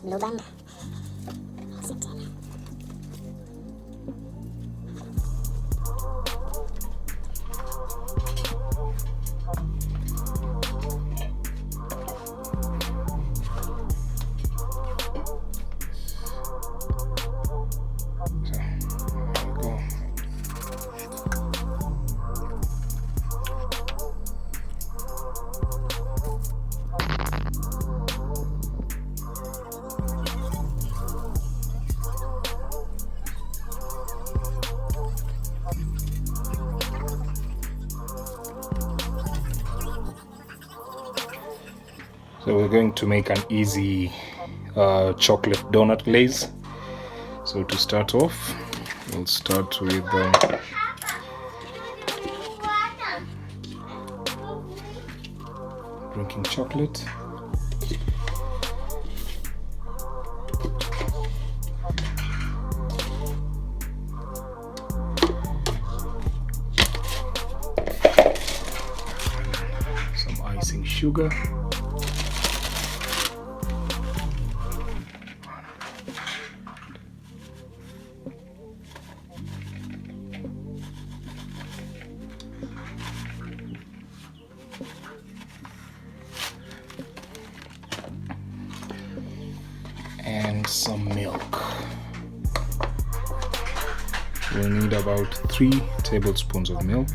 blue band. So we're going to make an easy chocolate donut glaze. So to start off, we'll start with drinking chocolate. Some icing sugar. And some milk. We'll need about 3 tablespoons of milk.